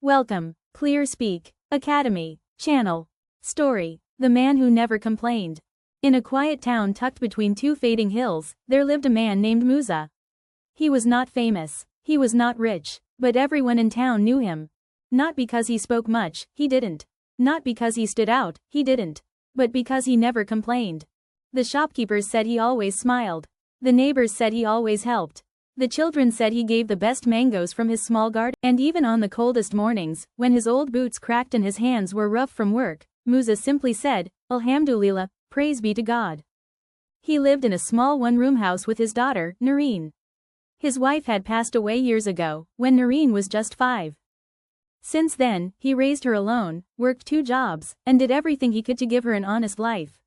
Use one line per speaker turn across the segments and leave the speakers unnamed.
Welcome, ClearSpeak Academy channel. Story: The Man Who Never Complained. In a quiet town tucked between two fading hills, there lived a man named Musa. He was not famous, he was not rich, but everyone in town knew him. Not because he spoke much, he didn't. Not because he stood out, he didn't. But because he never complained. The shopkeepers said he always smiled. The neighbors said he always helped. The children said he gave the best mangoes from his small garden. And even on the coldest mornings, when his old boots cracked and his hands were rough from work, Musa simply said, "Alhamdulillah, praise be to God." He lived in a small one-room house with his daughter, Noreen. His wife had passed away years ago, when Noreen was just 5. Since then, he raised her alone, worked 2 jobs, and did everything he could to give her an honest life.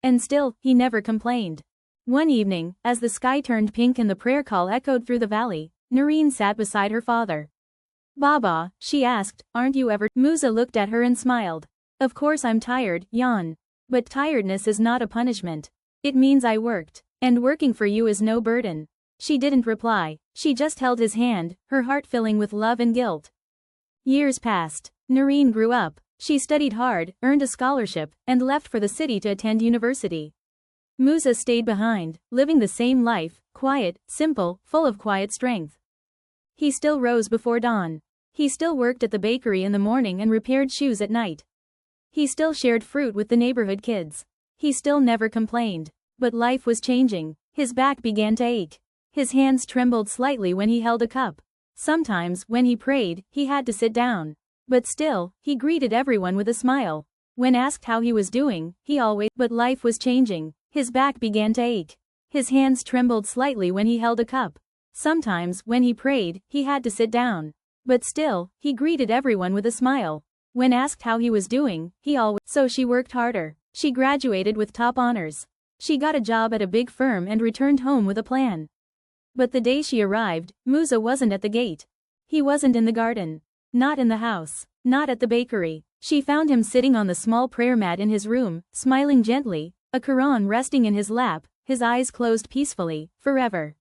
And still, he never complained. One evening, as the sky turned pink and the prayer call echoed through the valley, Noreen sat beside her father. "Baba," she asked, "aren't you ever?" Musa looked at her and smiled. "Of course I'm tired, yawn. But tiredness is not a punishment. It means I worked. And working for you is no burden." She didn't reply, she just held his hand, her heart filling with love and guilt. Years passed. Noreen grew up. She studied hard, earned a scholarship, and left for the city to attend university. Musa stayed behind, living the same life, quiet, simple, full of quiet strength. He still rose before dawn. He still worked at the bakery in the morning and repaired shoes at night. He still shared fruit with the neighborhood kids. He still never complained. But life was changing. His back began to ache. His hands trembled slightly when he held a cup. Sometimes, when he prayed, he had to sit down. But still, he greeted everyone with a smile. When asked how he was doing, he always— But life was changing. His back began to ache. His hands trembled slightly when he held a cup. Sometimes, when he prayed, he had to sit down. But still, he greeted everyone with a smile. When asked how he was doing, he always— So she worked harder. She graduated with top honors. She got a job at a big firm and returned home with a plan. But the day she arrived, Musa wasn't at the gate. He wasn't in the garden. Not in the house. Not at the bakery. She found him sitting on the small prayer mat in his room, smiling gently, a Quran resting in his lap, his eyes closed peacefully, forever.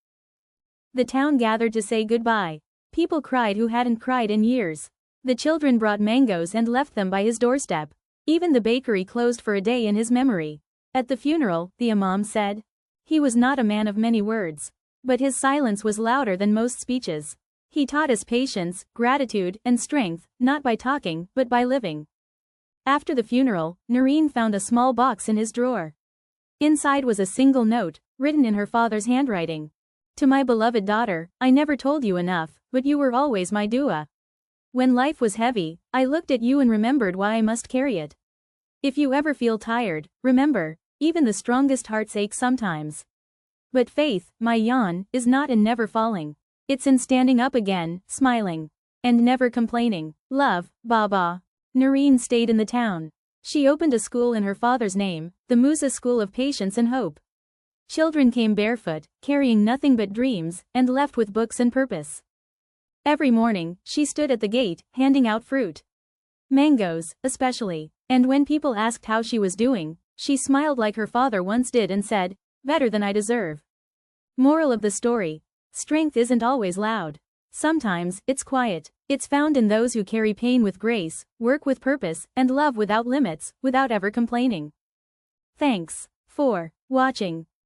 The town gathered to say goodbye. People cried who hadn't cried in years. The children brought mangoes and left them by his doorstep. Even the bakery closed for a day in his memory. At the funeral, the imam said, "He was not a man of many words. But his silence was louder than most speeches. He taught us patience, gratitude, and strength, not by talking, but by living." After the funeral, Noreen found a small box in his drawer. Inside was a single note, written in her father's handwriting. "To my beloved daughter, I never told you enough, but you were always my dua. When life was heavy, I looked at you and remembered why I must carry it. If you ever feel tired, remember, even the strongest hearts ache sometimes. But faith, my yawn, is not in never falling. It's in standing up again, smiling. And never complaining. Love, Baba." Noreen stayed in the town. She opened a school in her father's name, the Musa School of Patience and Hope. Children came barefoot, carrying nothing but dreams, and left with books and purpose. Every morning, she stood at the gate, handing out fruit. Mangoes, especially. And when people asked how she was doing, she smiled like her father once did and said, "Better than I deserve." Moral of the story: strength isn't always loud. Sometimes, it's quiet. It's found in those who carry pain with grace, work with purpose, and love without limits, without ever complaining. Thanks for watching.